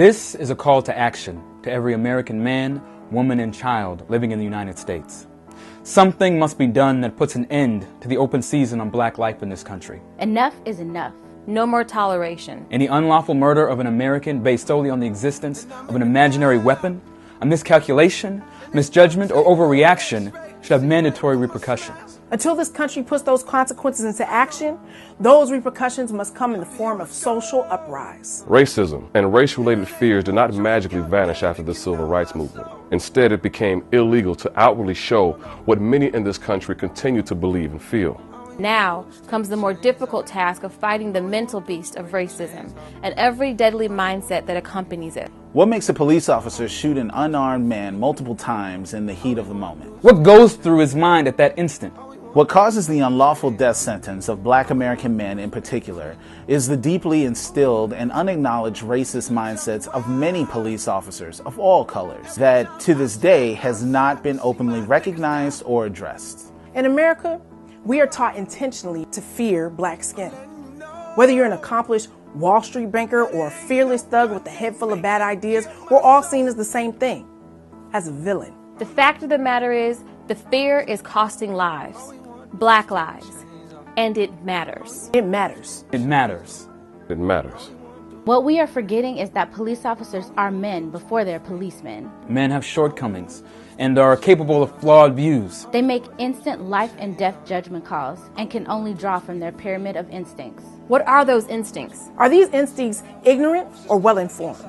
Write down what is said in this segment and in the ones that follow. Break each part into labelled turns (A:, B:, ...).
A: This is a call to action to every American man, woman, and child living in the United States. Something must be done that puts an end to the open season on black life in this country.
B: Enough is enough. No more toleration.
A: Any unlawful murder of an American based solely on the existence of an imaginary weapon, a miscalculation, misjudgment, or overreaction should have mandatory repercussions.
C: Until this country puts those consequences into action, those repercussions must come in the form of social uprise.
D: Racism and race-related fears did not magically vanish after the Civil Rights Movement. Instead, it became illegal to outwardly show what many in this country continue to believe and feel.
B: Now comes the more difficult task of fighting the mental beast of racism and every deadly mindset that accompanies it.
E: What makes a police officer shoot an unarmed man multiple times in the heat of the moment?
A: What goes through his mind at that instant?
E: What causes the unlawful death sentence of black American men in particular is the deeply instilled and unacknowledged racist mindsets of many police officers of all colors that to this day has not been openly recognized or addressed.
C: In America, we are taught intentionally to fear black skin. Whether you're an accomplished Wall Street banker or a fearless thug with a head full of bad ideas, we're all seen as the same thing, as a villain.
B: The fact of the matter is, the fear is costing lives, black lives, and it matters.
C: It matters.
A: It matters.
D: It matters.
B: What we are forgetting is that police officers are men before they're policemen.
A: Men have shortcomings and are capable of flawed views.
B: They make instant life and death judgment calls and can only draw from their pyramid of instincts. What are those instincts?
C: Are these instincts ignorant or well-informed?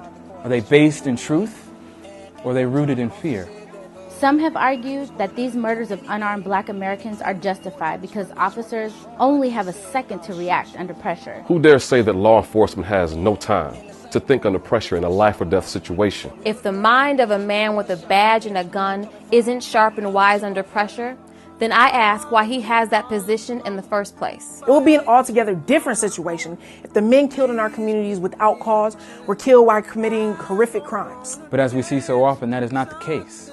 A: Are they based in truth or are they rooted in fear?
B: Some have argued that these murders of unarmed black Americans are justified because officers only have a second to react under pressure.
D: Who dare say that law enforcement has no time to think under pressure in a life or death situation?
B: If the mind of a man with a badge and a gun isn't sharp and wise under pressure, then I ask why he has that position in the first place.
C: It would be an altogether different situation if the men killed in our communities without cause were killed while committing horrific crimes.
A: But as we see so often, that is not the case.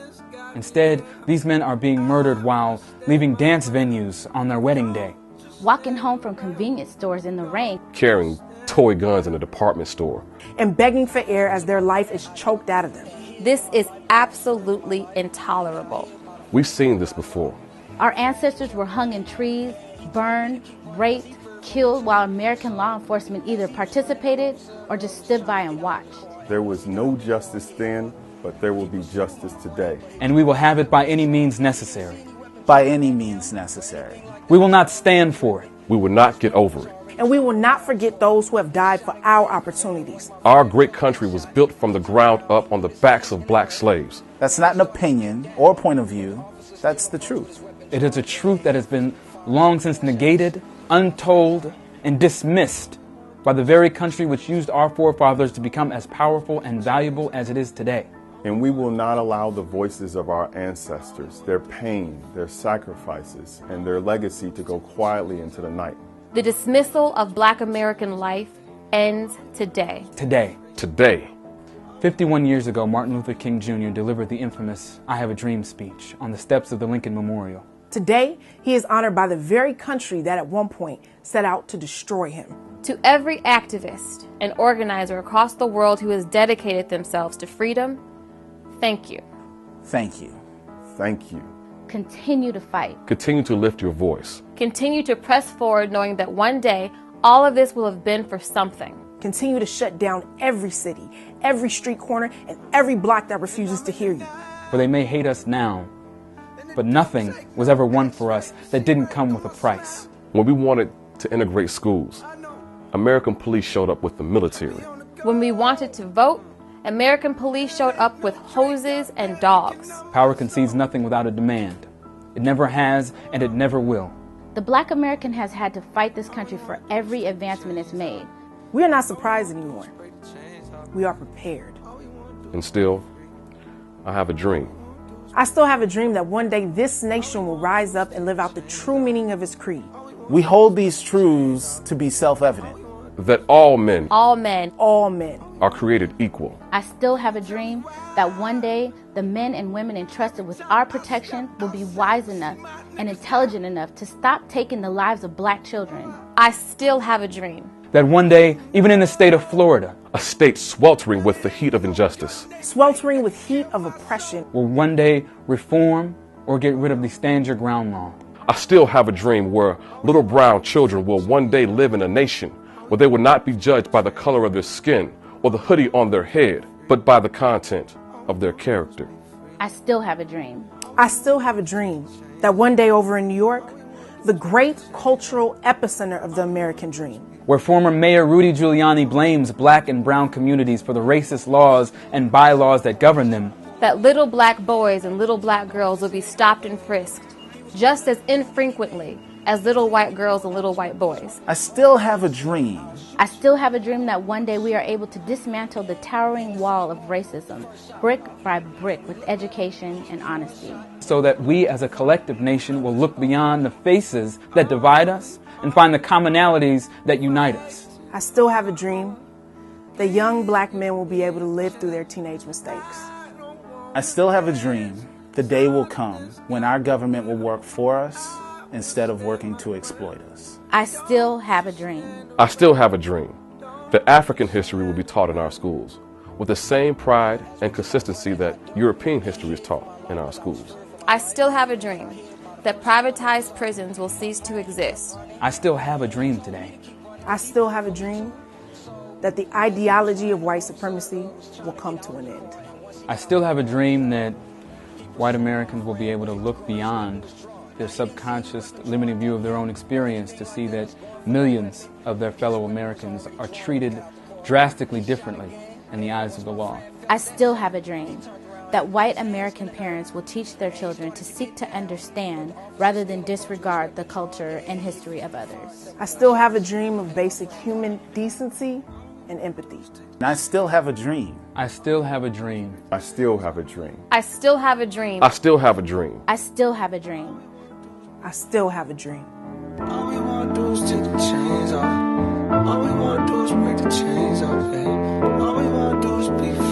A: Instead, these men are being murdered while leaving dance venues on their wedding day.
B: Walking home from convenience stores in the rain.
D: Carrying toy guns in a department store.
C: And begging for air as their life is choked out of them.
B: This is absolutely intolerable.
D: We've seen this before.
B: Our ancestors were hung in trees, burned, raped, killed while American law enforcement either participated or just stood by and watched.
F: There was no justice then, but there will be justice today.
A: And we will have it by any means necessary.
E: By any means necessary.
A: We will not stand for it.
D: We will not get over it.
C: And we will not forget those who have died for our opportunities.
D: Our great country was built from the ground up on the backs of black slaves.
E: That's not an opinion or point of view. That's the truth.
A: It is a truth that has been long since negated, untold, and dismissed by the very country which used our forefathers to become as powerful and valuable as it is today.
F: And we will not allow the voices of our ancestors, their pain, their sacrifices, and their legacy to go quietly into the night.
B: The dismissal of black American life ends today.
A: Today.
D: Today.
A: 51 years ago, Martin Luther King Jr. delivered the infamous "I Have a Dream" speech on the steps of the Lincoln Memorial.
C: Today, he is honored by the very country that at one point set out to destroy him.
B: To every activist and organizer across the world who has dedicated themselves to freedom, thank you.
E: Thank you.
F: Thank you.
B: Continue to fight.
D: Continue to lift your voice.
B: Continue to press forward knowing that one day all of this will have been for something.
C: Continue to shut down every city, every street corner, and every block that refuses to hear you.
A: For they may hate us now, but nothing was ever won for us that didn't come with a price.
D: When we wanted to integrate schools, American police showed up with the military.
B: When we wanted to vote, American police showed up with hoses and dogs.
A: Power concedes nothing without a demand. It never has, and it never will.
B: The black American has had to fight this country for every advancement it's made.
C: We are not surprised anymore. We are prepared.
D: And still, I have a dream.
C: I still have a dream that one day this nation will rise up and live out the true meaning of its creed.
E: We hold these truths to be self-evident.
D: That all men
B: all men
D: are created equal.
B: I still have a dream that one day the men and women entrusted with our protection will be wise enough and intelligent enough to stop taking the lives of black children. I still have a dream
A: That one day, even in the state of Florida,
D: a state sweltering with the heat of injustice,
C: sweltering with heat of oppression,
A: will one day reform or get rid of the stand your ground law.
D: I still have a dream where little brown children will one day live in a nation where they will not be judged by the color of their skin or the hoodie on their head, but by the content of their character.
B: I still have a dream.
C: I still have a dream that one day over in New York, the great cultural epicenter of the American dream,
A: where former Mayor Rudy Giuliani blames black and brown communities for the racist laws and bylaws that govern them,
G: that little black boys and little black girls will be stopped and frisked just as infrequently as little white girls and little white boys.
E: I still have a dream.
B: I still have a dream that one day we are able to dismantle the towering wall of racism, brick by brick, with education and honesty.
A: So that we as a collective nation will look beyond the faces that divide us and find the commonalities that unite us.
C: I still have a dream that young black men will be able to live through their teenage mistakes.
E: I still have a dream the day will come when our government will work for us instead of working to exploit us.
B: I still have a dream.
D: I still have a dream that African history will be taught in our schools with the same pride and consistency that European history is taught in our schools.
G: I still have a dream that privatized prisons will cease to exist.
A: I still have a dream today.
C: I still have a dream that the ideology of white supremacy will come to an end.
A: I still have a dream that white Americans will be able to look beyond their subconscious limiting view of their own experience to see that millions of their fellow Americans are treated drastically differently in the eyes of the law.
B: I still have a dream that white American parents will teach their children to seek to understand rather than disregard the culture and history of others.
C: I still have a dream of basic human decency and empathy.
E: And I still have a dream.
A: I still have a dream.
F: I still have a dream.
G: I still have a dream.
D: I still have a dream.
B: I still have a dream.
C: I still have a dream.
H: All we want to do is take the chains off. All we want to do is break the chains off. Yeah. All we want to do is be free.